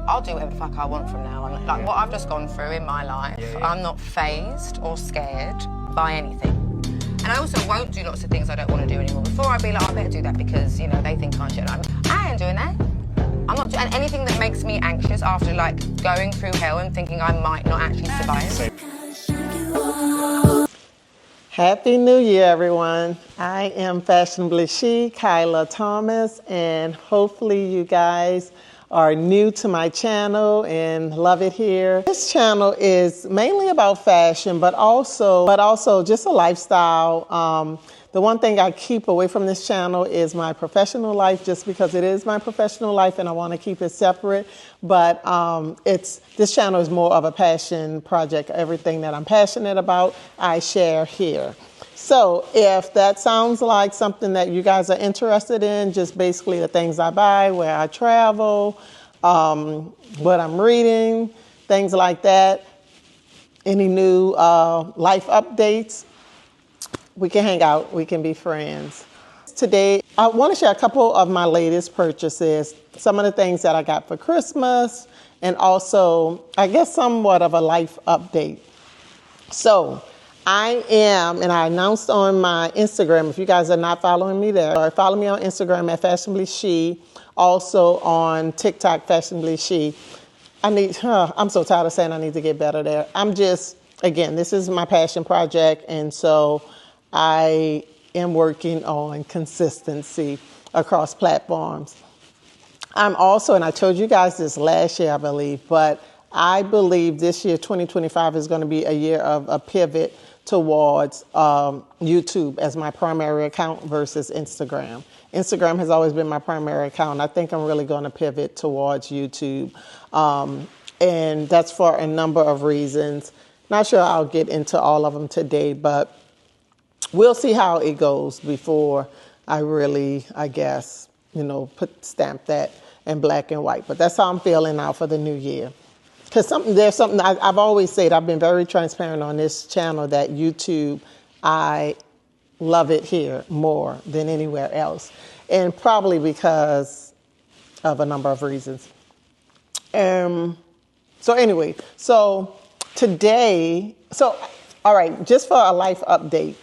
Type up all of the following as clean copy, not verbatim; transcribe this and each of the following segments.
I'll do whatever the fuck I want from now on. Like what I've just gone through in my life, I'm not fazed or scared by anything. And I also won't do lots of things I don't want to do anymore. Before I'd be like, I better do that because, you know, they think I should. I ain't doing that. I'm not doing anything that makes me anxious after like going through hell and thinking I might not actually survive. Happy New Year, everyone. I am Fashionably She, Kyla Thomas, and hopefully you guys are new to my channel and love it here. This channel is mainly about fashion, but also just a lifestyle. The one thing I keep away from this channel is my professional life, just because it is my professional life and I want to keep it separate. But this channel is more of a passion project. Everything that I'm passionate about, I share here. So if that sounds like something that you guys are interested in, just basically the things I buy, where I travel, what I'm reading, things like that, any new life updates, we can hang out, we can be friends. Today, I want to share a couple of my latest purchases, some of the things that I got for Christmas, and also, I guess, somewhat of a life update. So, I am, and I announced on my Instagram, if you guys are not following me there, or follow me on Instagram at Fashionably She, also on TikTok, Fashionably She. I'm so tired of saying I need to get better there. Again, this is my passion project, and so I am working on consistency across platforms. I'm also, and I told you guys this last year, I believe, but I believe this year, 2025, is going to be a year of a pivot towards YouTube as my primary account versus Instagram. Instagram has always been my primary account. I think I'm really going to pivot towards YouTube. And that's for a number of reasons. Not sure I'll get into all of them today, but we'll see how it goes before I really, I guess, stamp that in black and white. But that's how I'm feeling now for the new year. Because there's something I've always said, I've been very transparent on this channel, that YouTube, I love it here more than anywhere else. And probably because of a number of reasons. So today, all right, just for a life update,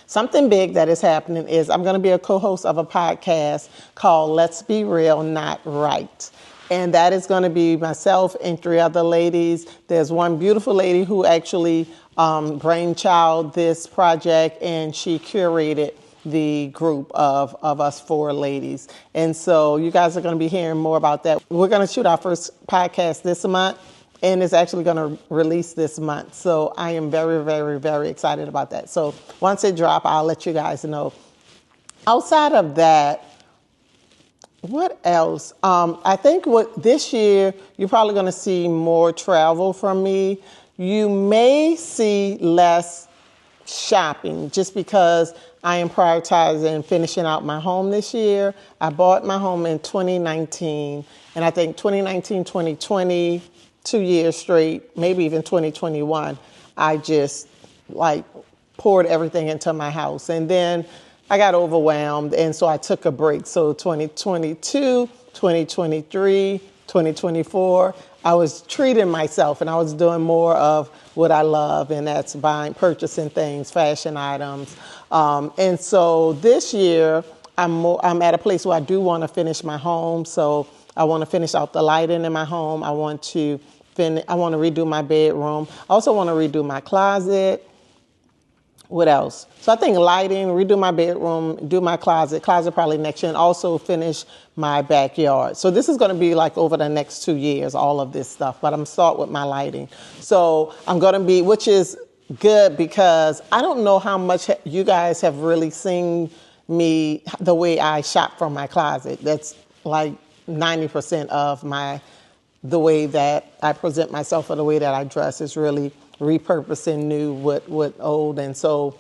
something big that is happening is I'm going to be a co-host of a podcast called Let's Be Real, Not Right. And that is going to be myself and 3 other ladies. There's one beautiful lady who actually brainchild this project, and she curated the group of us 4 ladies. And so you guys are going to be hearing more about that. We're going to shoot our first podcast this month, and it's actually going to release this month. So I am very, very, very excited about that. So once it drops, I'll let you guys know. Outside of that, what else? I think this year, you're probably going to see more travel from me. You may see less shopping just because I am prioritizing finishing out my home this year. I bought my home in 2019, and I think 2019, 2020, 2 years straight, maybe even 2021, I just poured everything into my house. And then I got overwhelmed, and so I took a break. So 2022, 2023, 2024, I was treating myself, and I was doing more of what I love, and that's purchasing things, fashion items. And so this year, I'm at a place where I do want to finish my home. So I want to finish out the lighting in my home. I want to redo my bedroom. I also want to redo my closet. What else? So I think lighting, redo my bedroom, do my closet probably next year, and also finish my backyard. So this is going to be over the next 2 years, all of this stuff, but I'm start with my lighting. So I'm going to be, which is good because I don't know how much you guys have really seen me, the way I shop from my closet. That's 90% of the way that I present myself or the way that I dress is really repurposing new with old. And so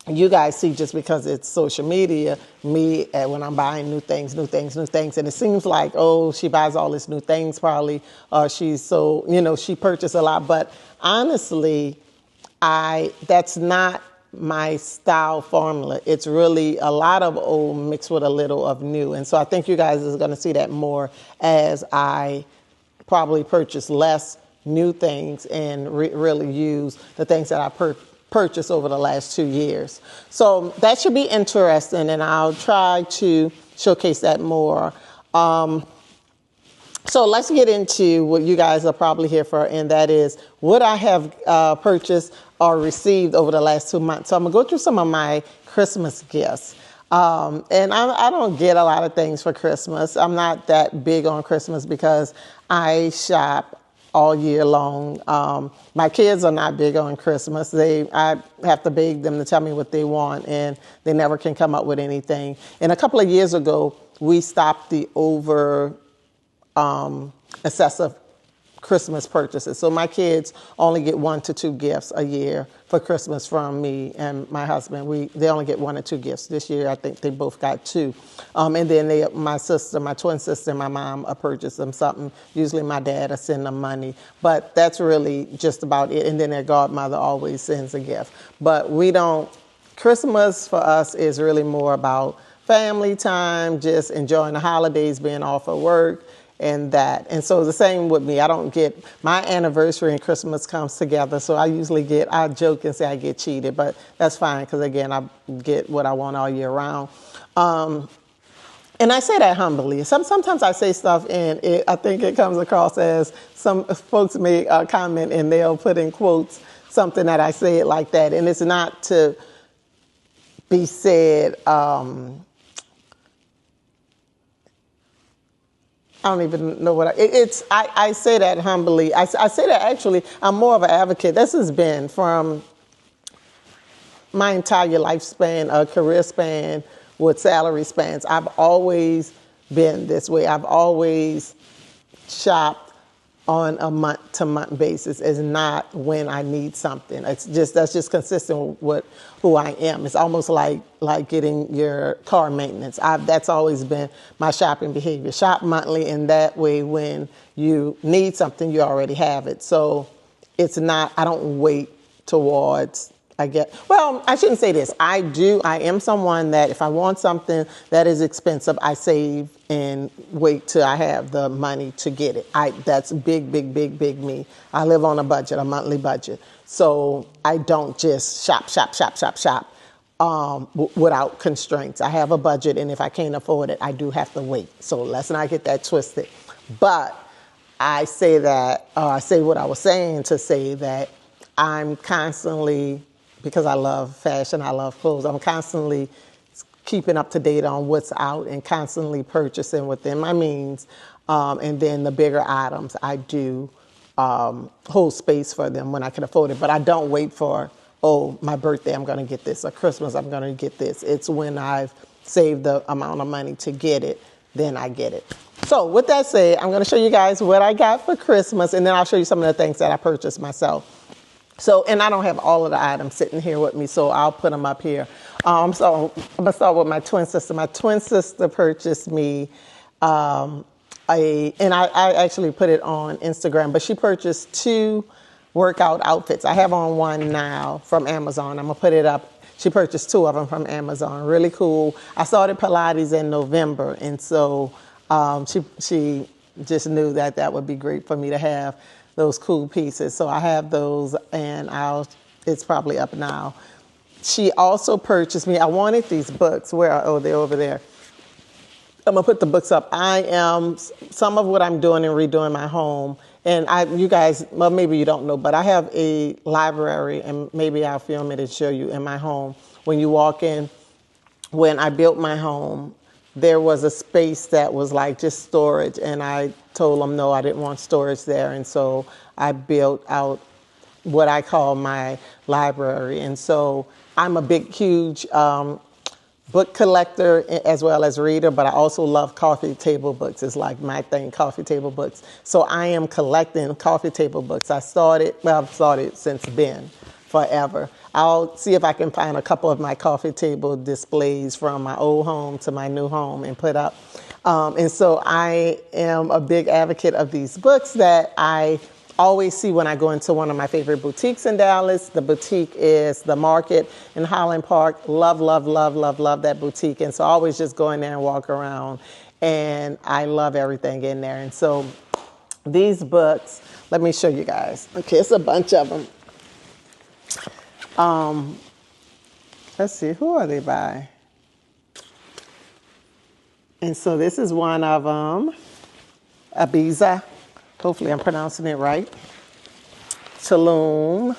you guys see, just because it's social media, me when I'm buying new things. And it seems like, oh, she buys all these new things probably, or she's so, she purchased a lot. But honestly, that's not my style formula. It's really a lot of old mixed with a little of new. And so I think you guys are going to see that more as I probably purchase less new things and really use the things that I purchased over the last 2 years. So that should be interesting, and I'll try to showcase that more. So let's get into what you guys are probably here for, and that is what I have purchased or received over the last 2 months. So I'm going to go through some of my Christmas gifts. And I don't get a lot of things for Christmas. I'm not that big on Christmas because I shop all year long. My kids are not big on Christmas. I have to beg them to tell me what they want, and they never can come up with anything. And a couple of years ago, we stopped the excessive Christmas purchases. So my kids only get 1 to 2 gifts a year for Christmas from me and my husband. They only get 1 or 2 gifts. This year, I think they both got 2. And then my twin sister, and my mom purchase them something. Usually my dad will send them money. But that's really just about it. And then their godmother always sends a gift. But Christmas for us is really more about family time, just enjoying the holidays, being off of work, and that. And so the same with me. I don't get, my anniversary and Christmas comes together, so I joke and say I get cheated, but that's fine because, again, I get what I want all year round. And I say that humbly. Sometimes I say stuff and I think it comes across as some folks may comment and they'll put in quotes something that I say it like that. And it's not to be said, I don't even know what I say that humbly. I say that actually, I'm more of an advocate. This has been from my entire lifespan, career span with salary spans. I've always been this way. I've always shopped on a month-to-month basis, is not when I need something. That's just consistent with who I am. It's almost like getting your car maintenance. That's always been my shopping behavior. Shop monthly, and that way when you need something, you already have it. So it's not, I don't wait towards, I shouldn't say this. I am someone that if I want something that is expensive, I save and wait till I have the money to get it. That's big me. I live on a budget, a monthly budget. So I don't just shop without constraints. I have a budget, and if I can't afford it, I do have to wait. So let's not get that twisted. But I say what I was saying to say that I'm constantly, because I love fashion, I love clothes, I'm constantly keeping up to date on what's out and constantly purchasing within my means. And then the bigger items, I do hold space for them when I can afford it. But I don't wait for, my birthday, I'm going to get this, or Christmas, I'm going to get this. It's when I've saved the amount of money to get it, then I get it. So with that said, I'm going to show you guys what I got for Christmas, and then I'll show you some of the things that I purchased myself. So, and I don't have all of the items sitting here with me, so I'll put them up here. So I'm going to start with my twin sister. My twin sister purchased me and I actually put it on Instagram, but she purchased 2 workout outfits. I have on one now from Amazon. I'm going to put it up. She purchased 2 of them from Amazon. Really cool. I started Pilates in November, and so she just knew that would be great for me to have those cool pieces. So I have those, and it's probably up now. She also purchased me, I wanted these books. They're over there. I'm gonna put the books up. Some of what I'm doing and redoing my home, and you guys, well, maybe you don't know, but I have a library, and maybe I'll film it and show you in my home. When you walk in, when I built my home, there was a space that was like just storage, and I told them no, I didn't want storage there, and so I built out what I call my library. And so I'm a big, huge book collector as well as reader, but I also love coffee table books. It's like my thing, coffee table books. So I am collecting coffee table books. I've started since then, forever. I'll see if I can find a couple of my coffee table displays from my old home to my new home and put up. And so I am a big advocate of these books that I always see when I go into one of my favorite boutiques in Dallas. The boutique is The Market in Highland Park. Love that boutique. And so I always just go in there and walk around, and I love everything in there. And so these books, let me show you guys. Okay, it's a bunch of them. Let's see, who are they by? And so this is one of them, Ibiza. Hopefully I'm pronouncing it right. Tulum.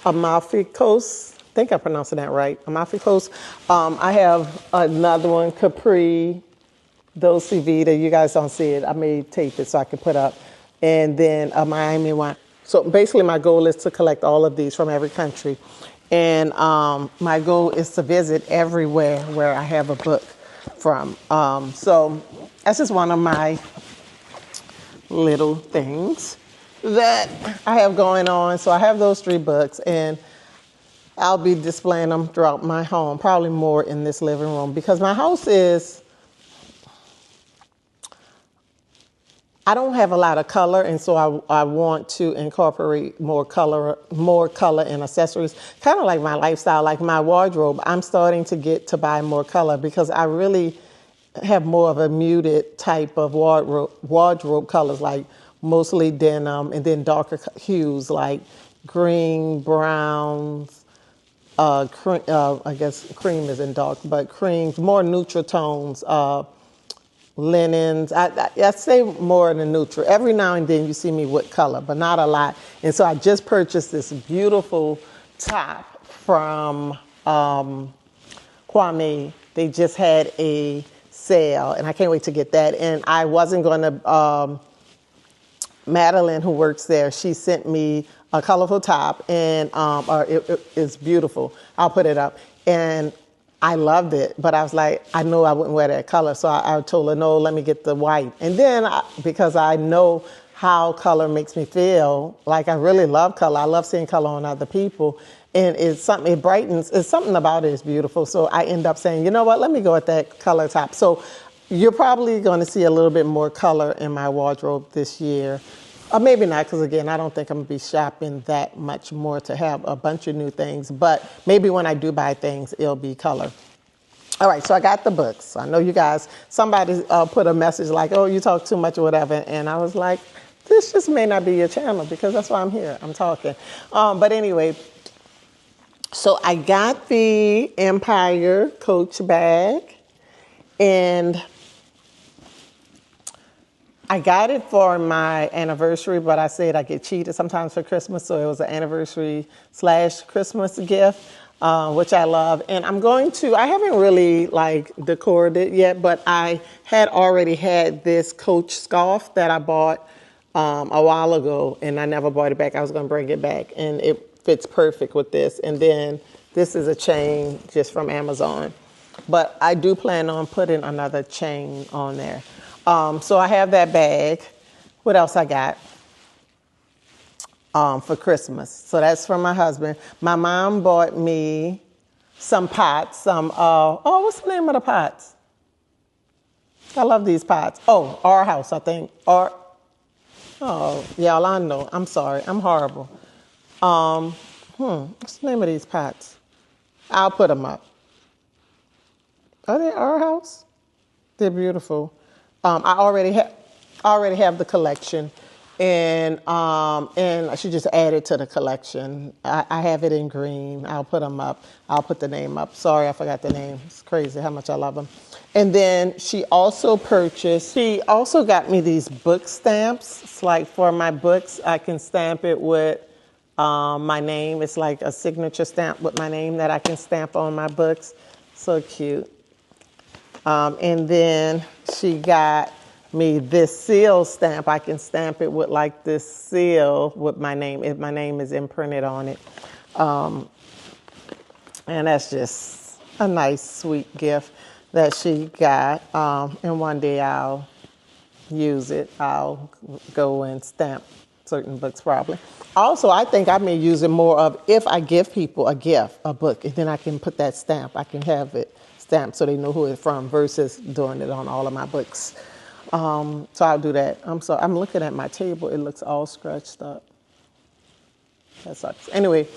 Amalfi Coast. I think I'm pronouncing that right. Amalfi Coast. I have another one, Capri, Dolce Vita. You guys don't see it. I may tape it so I can put up. And then a Miami one. So basically my goal is to collect all of these from every country. And my goal is to visit everywhere where I have a book from. So that's just one of my little things that I have going on. So I have those 3 books, and I'll be displaying them throughout my home, probably more in this living room, because my house is, I don't have a lot of color, and so I want to incorporate more color and accessories, kind of like my lifestyle, like my wardrobe. I'm starting to get to buy more color because I really have more of a muted type of wardrobe colors, like mostly denim, and then darker hues like green, browns, cream, I guess cream isn't dark, but creams, more neutral tones, linens. I say more than neutral. Every now and then you see me with color, but not a lot. And so I just purchased this beautiful top from Kwame. They just had a sale, and I can't wait to get that. And I wasn't going to, Madeline, who works there, she sent me a colorful top, and it's beautiful. I'll put it up. And I loved it, but I was like, I knew I wouldn't wear that color. So I told her, no, let me get the white. And then because I know how color makes me feel, like I really love color. I love seeing color on other people. And it's something, it brightens, it's something about it is beautiful. So I end up saying, you know what, let me go with that color top. So you're probably going to see a little bit more color in my wardrobe this year. Or maybe not, because again, I don't think I'm going to be shopping that much more to have a bunch of new things. But maybe when I do buy things, it'll be color. All right, so I got the books. I know you guys, somebody put a message like, oh, you talk too much or whatever. And I was like, this just may not be your channel, because that's why I'm here. I'm talking. But anyway, so I got the Empire Coach bag. And I got it for my anniversary, but I said I get cheated sometimes for Christmas, so it was an anniversary/Christmas gift, which I love. And I'm going to, I haven't really like decorated it yet, but I had already had this Coach scarf that I bought a while ago, and I never bought it back. I was going to bring it back, and it fits perfect with this. And then this is a chain just from Amazon, but I do plan on putting another chain on there. So I have that bag. What else I got for Christmas? So that's from my husband. My mom bought me some pots. What's the name of the pots? I love these pots. Oh, Our House, I think. Y'all, I know. I'm sorry. I'm horrible. What's the name of these pots? I'll put them up. Are they Our House? They're beautiful. I already have the collection, and I should just add it to the collection. I have it in green. I'll put them up. I'll put the name up. Sorry, I forgot the name. It's crazy how much I love them. And then she also got me these book stamps. It's like for my books, I can stamp it with my name. It's like a signature stamp with my name that I can stamp on my books. So cute. And then she got me this seal stamp. I can stamp it with like this seal with my name, if my name is imprinted on it. And that's just a nice, sweet gift that she got. And one day I'll use it. I'll go and stamp certain books probably. Also, I think I may use it more of if I give people a gift, a book, and then I can put that stamp. I can have it stamped so they know who it's from versus doing it on all of my books. So I'll do that. I'm looking at my table. It looks all scratched up. That sucks. Anyway,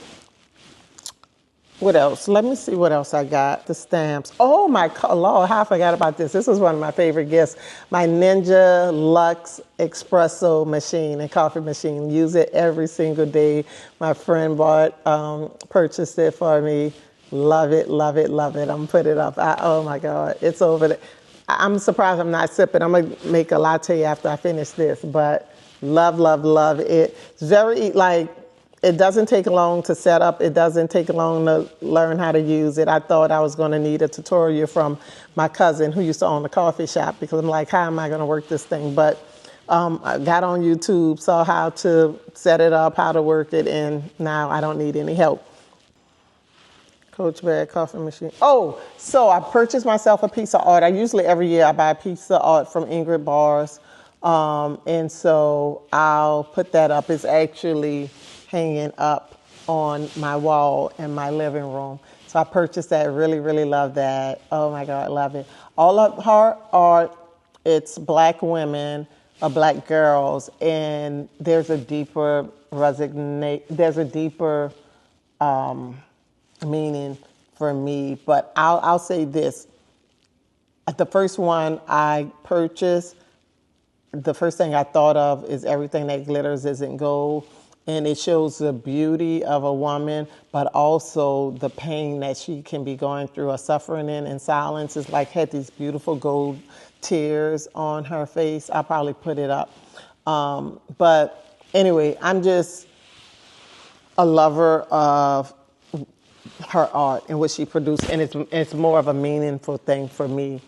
What else? Let me see what else I got. The stamps. Oh my Lord, how I forgot about this. This is one of my favorite gifts. My Ninja Luxe Espresso machine and coffee machine. Use it every single day. My friend purchased it for me. Love it, love it, love it. I'm gonna put it up. Oh my God, it's over there. I'm surprised I'm not sipping. I'm gonna make a latte after I finish this, but love, love, love it. It's very it doesn't take long to set up. It doesn't take long to learn how to use it. I thought I was going to need a tutorial from my cousin who used to own a coffee shop because I'm like, how am I going to work this thing? But I got on YouTube, saw how to set it up, how to work it, and now I don't need any help. Coach Bag coffee machine. Oh, so I purchased myself a piece of art. Every year I buy a piece of art from Ingrid Bars. And so I'll put that up. It's actually hanging up on my wall in my living room. So I purchased that, really, really love that. Oh my God, love it. All of her art, it's Black women or Black girls, and there's a deeper meaning for me. But I'll say this. The first one I purchased, the first thing I thought of is everything that glitters isn't gold. And it shows the beauty of a woman, but also the pain that she can be going through or suffering in silence. It's like had these beautiful gold tears on her face. I'll probably put it up. But anyway, I'm just a lover of her art and what she produced, and it's more of a meaningful thing for me.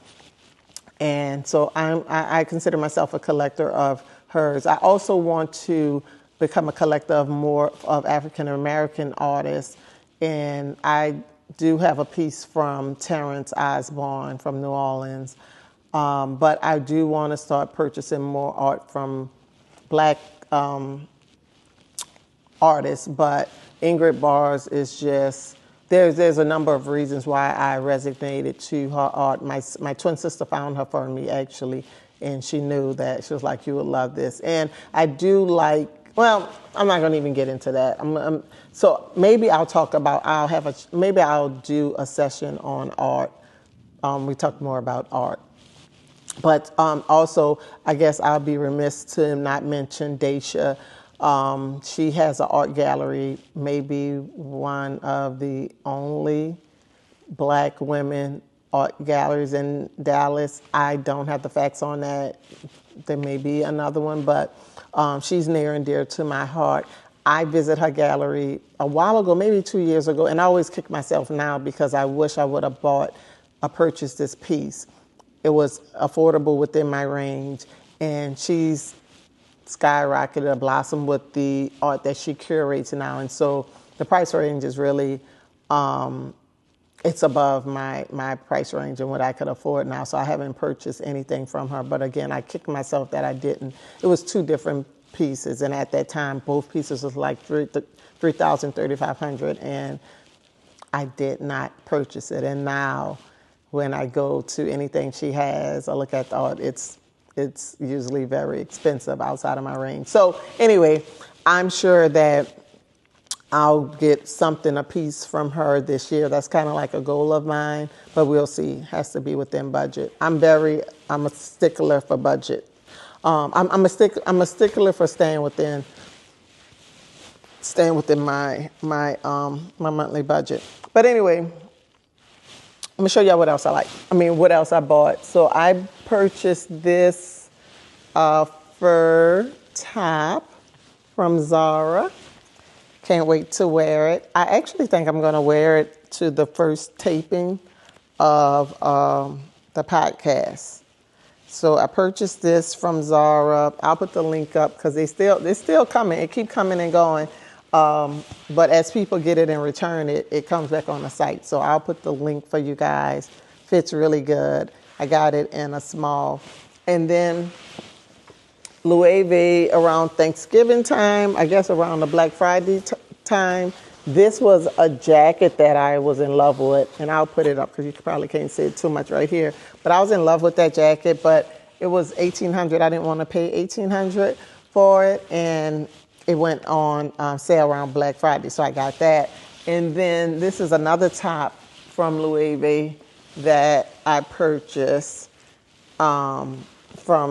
And so I consider myself a collector of hers. I also want to become a collector of more of African American artists, and I do have a piece from Terrence Osborne from New Orleans, but I do want to start purchasing more art from Black artists. But Ingrid Bars is just there's a number of reasons why I resonated to her art. My twin sister found her for me actually, and she knew that. She was like, you would love this. And I do like. Well, I'm not going to even get into that. So maybe I'll talk about, maybe I'll do a session on art. We talk more about art. But also, I guess I'll be remiss to not mention Daisha. She has an art gallery, maybe one of the only Black women art galleries in Dallas. I don't have the facts on that. There may be another one, but she's near and dear to my heart. I visit her gallery a while ago, maybe 2 years ago, and I always kick myself now because I wish I would have purchased this piece. It was affordable within my range, and she's skyrocketed or blossomed with the art that she curates now. And so the price range is really, it's above my price range and what I could afford now. So I haven't purchased anything from her. But again, I kicked myself that I didn't. It was two different pieces. And at that time, both pieces was like $3,000, $3,500. And I did not purchase it. And now when I go to anything she has, I look at the art, it's usually very expensive outside of my range. So anyway, I'm sure that I'll get a piece from her this year. That's kind of like a goal of mine, but we'll see. Has to be within budget. I'm a stickler for budget. I'm a stickler for staying within my monthly budget. But anyway, let me show y'all what else I like. What else I bought. So I purchased this fur top from Zara. Can't wait to wear it. I actually think I'm going to wear it to the first taping of the podcast. So I purchased this from Zara. I'll put the link up because they're still coming. It keep coming and going. But as people get it and return it, it comes back on the site. So I'll put the link for you guys. Fits really good. I got it in a small. And then Loewe around Thanksgiving time, I guess around the Black Friday time. This was a jacket that I was in love with, and I'll put it up because you probably can't see it too much right here. But I was in love with that jacket, but it was $1,800. I didn't want to pay $1,800 for it, and it went on sale around Black Friday, so I got that. And then this is another top from Louis V that I purchased from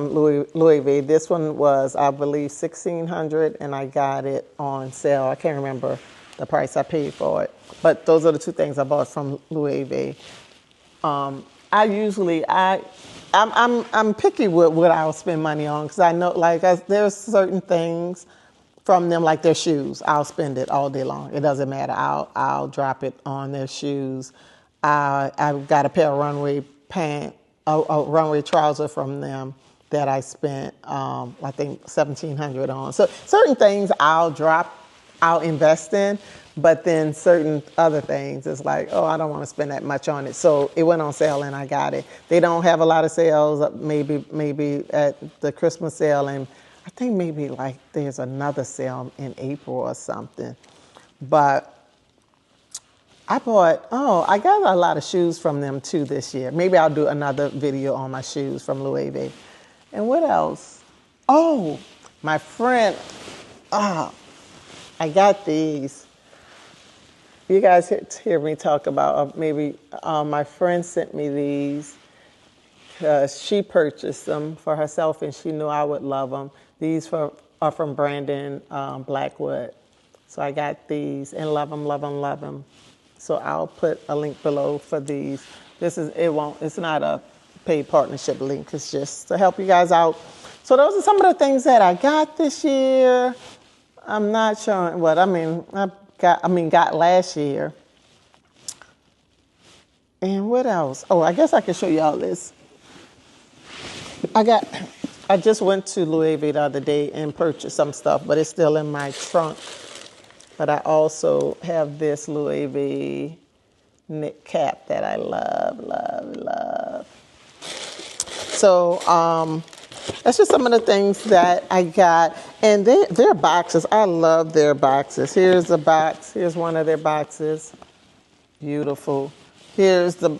Louis V. This one was, I believe, $1,600, and I got it on sale. I can't remember the price I paid for it, but those are the two things I bought from Louis V. I'm picky with what I'll spend money on, because I know, like, there's certain things from them, like their shoes. I'll spend it all day long. It doesn't matter. I'll drop it on their shoes. I've got a pair of runway pants, a runway trouser from them that I spent, I think, $1,700 on. So certain things I'll invest in, but then certain other things, it's like, oh, I don't want to spend that much on it. So it went on sale and I got it. They don't have a lot of sales, maybe at the Christmas sale, and I think maybe like there's another sale in April or something. But I got a lot of shoes from them too this year. Maybe I'll do another video on my shoes from Louis V. And what else? Oh, my friend, I got these. You guys hear me talk about, my friend sent me these. She purchased them for herself and she knew I would love them. These are from Brandon Blackwood. So I got these and love them, love them, love them. So I'll put a link below for these. It's not a paid partnership link. It's just to help you guys out. So those are some of the things that I got this year. I'm not showing what got last year. And what else? Oh, I guess I can show y'all this. I just went to Louis V the other day and purchased some stuff, but it's still in my trunk. But I also have this Louis V knit cap that I love, love, love. So that's just some of the things that I got. And their boxes, I love their boxes. Here's a box. Here's one of their boxes. Beautiful. Here's the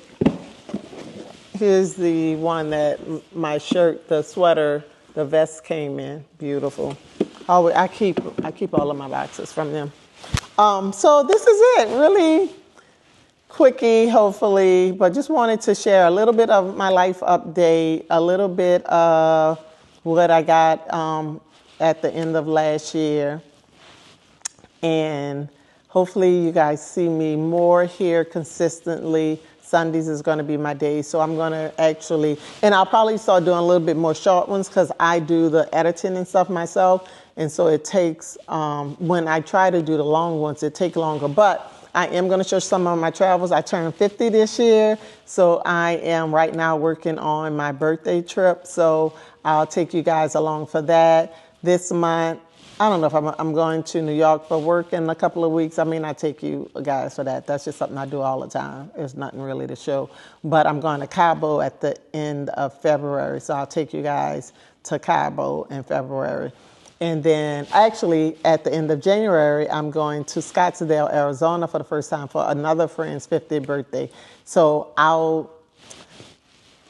one that my shirt, the sweater, the vest came in. Beautiful. I keep all of my boxes from them. So this is it. Really quickie, hopefully, but just wanted to share a little bit of my life update, a little bit of what I got at the end of last year. And hopefully you guys see me more here consistently. Sundays is going to be my day. So I'm going to and I'll probably start doing a little bit more short ones because I do the editing and stuff myself. And so it takes, when I try to do the long ones, it takes longer. But I am going to show some of my travels. I turned 50 this year. So I am right now working on my birthday trip. So I'll take you guys along for that. This month, I don't know if I'm going to New York for work in a couple of weeks. I may not take you guys for that. That's just something I do all the time. There's nothing really to show. But I'm going to Cabo at the end of February. So I'll take you guys to Cabo in February. And then actually at the end of January, I'm going to Scottsdale, Arizona for the first time for another friend's 50th birthday. So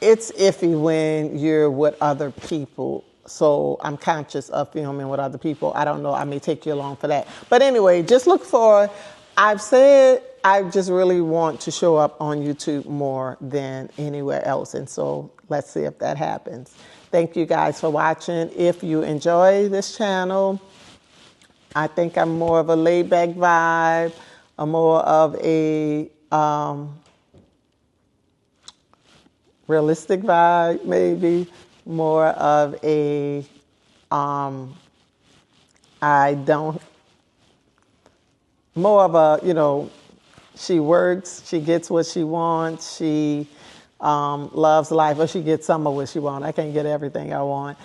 it's iffy when you're with other people. So I'm conscious of filming with other people. I don't know, I may take you along for that. But anyway, just look for, I've said I just really want to show up on YouTube more than anywhere else. And so let's see if that happens. Thank you guys for watching. If you enjoy this channel, I think I'm more of a laid back vibe, more of a realistic vibe, maybe. More of a, she works, she gets what she wants, she loves life, or she gets some of what she wants. I can't get everything I want.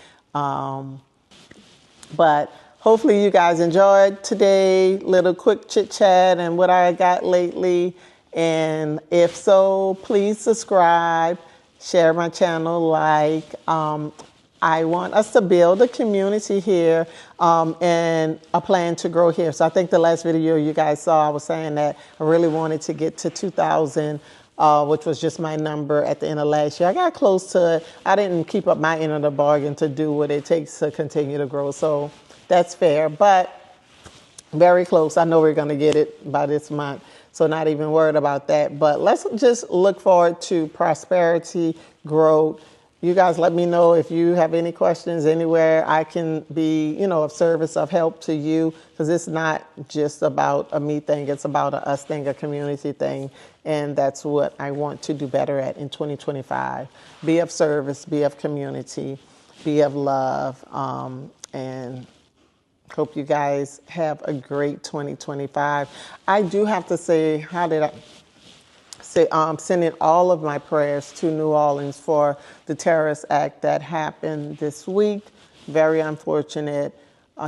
But hopefully you guys enjoyed today, little quick chit chat and what I got lately. And if so, please subscribe. Share my channel, I want us to build a community here and a plan to grow here. So I think the last video you guys saw, I was saying that I really wanted to get to 2,000, which was just my number at the end of last year. I got close to it. I didn't keep up my end of the bargain to do what it takes to continue to grow. So that's fair. But Very close. I know we're going to get it by this month, so not even worried about that. But let's just look forward to prosperity, growth. You guys let me know if you have any questions anywhere I can be, of service, of help to you, because it's not just about a me thing. It's about a us thing, a community thing. And that's what I want to do better at in 2025. Be of service, be of community, be of love, and hope you guys have a great 2025. I do have to say, sending all of my prayers to New Orleans for the terrorist act that happened this week. Very unfortunate.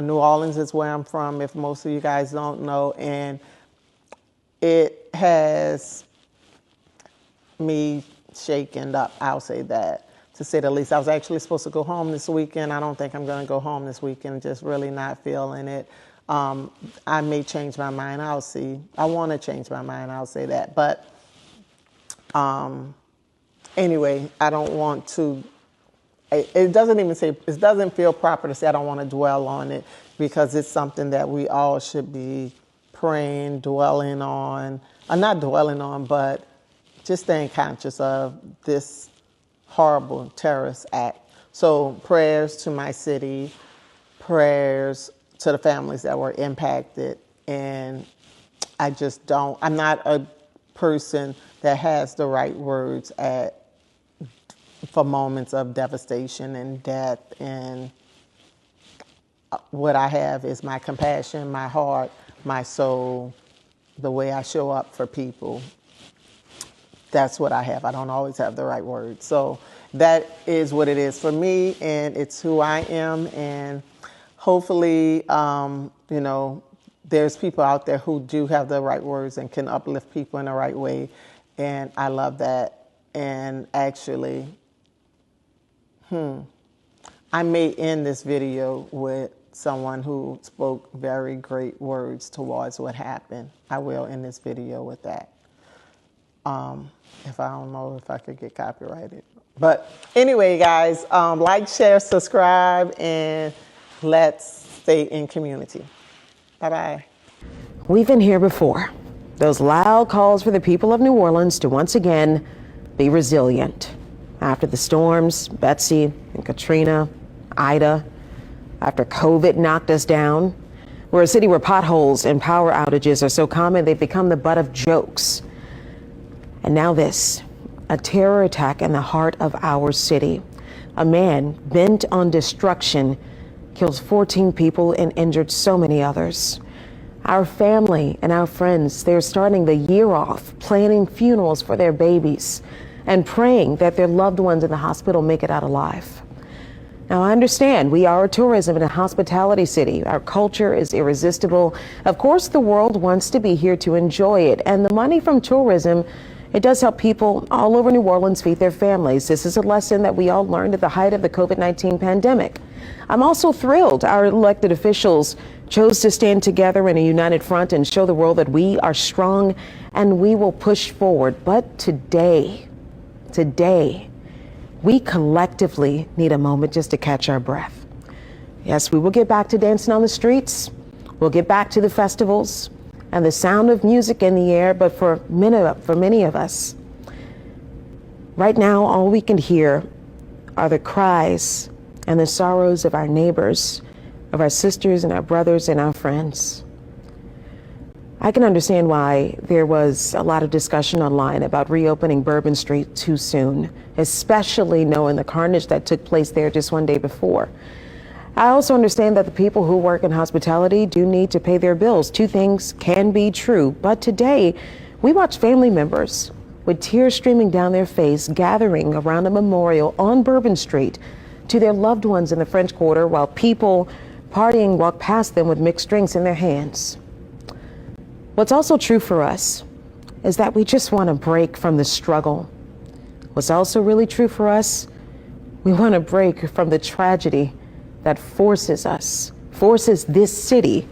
New Orleans is where I'm from, if most of you guys don't know, and it has me shaken up, I'll say that, to say the least. I was actually supposed to go home this weekend. I don't think I'm going to go home this weekend, just really not feeling it. I may change my mind, I'll see. I want to change my mind, I'll say that. But anyway, I don't want to, it doesn't feel proper to say I don't want to dwell on it, because it's something that we all should be praying, dwelling on, not dwelling on, but just staying conscious of this horrible terrorist act. So prayers to my city, prayers to the families that were impacted. And I'm not a person that has the right words for moments of devastation and death. And what I have is my compassion, my heart, my soul, the way I show up for people. That's what I have. I don't always have the right words. So that is what it is for me, and it's who I am. And hopefully, there's people out there who do have the right words and can uplift people in the right way. And I love that. And actually, I may end this video with someone who spoke very great words towards what happened. I will end this video with that. If I don't know if I could get copyrighted. But anyway, guys, like, share, subscribe, and let's stay in community. Bye-bye. We've been here before. Those loud calls for the people of New Orleans to once again be resilient. After the storms, Betsy and Katrina, Ida, after COVID knocked us down, we're a city where potholes and power outages are so common they've become the butt of jokes. And now this, a terror attack in the heart of our city. A man bent on destruction kills 14 people and injured so many others. Our family and our friends, they're starting the year off planning funerals for their babies and praying that their loved ones in the hospital make it out alive. Now, I understand we are a tourism and a hospitality city. Our culture is irresistible. Of course, the world wants to be here to enjoy it, and the money from tourism, it does help people all over New Orleans feed their families. This is a lesson that we all learned at the height of the COVID-19 pandemic. I'm also thrilled our elected officials chose to stand together in a united front and show the world that we are strong and we will push forward. But today, we collectively need a moment just to catch our breath. Yes, we will get back to dancing on the streets. We'll get back to the festivals and the sound of music in the air, but for many of us, right now, all we can hear are the cries and the sorrows of our neighbors, of our sisters and our brothers and our friends. I can understand why there was a lot of discussion online about reopening Bourbon Street too soon, especially knowing the carnage that took place there just one day before. I also understand that the people who work in hospitality do need to pay their bills. Two things can be true. But today, we watch family members with tears streaming down their face gathering around a memorial on Bourbon Street to their loved ones in the French Quarter, while people partying walk past them with mixed drinks in their hands. What's also true for us is that we just want to break from the struggle. What's also really true for us, we want to break from the tragedy that forces this city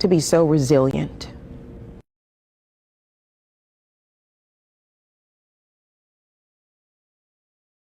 to be so resilient.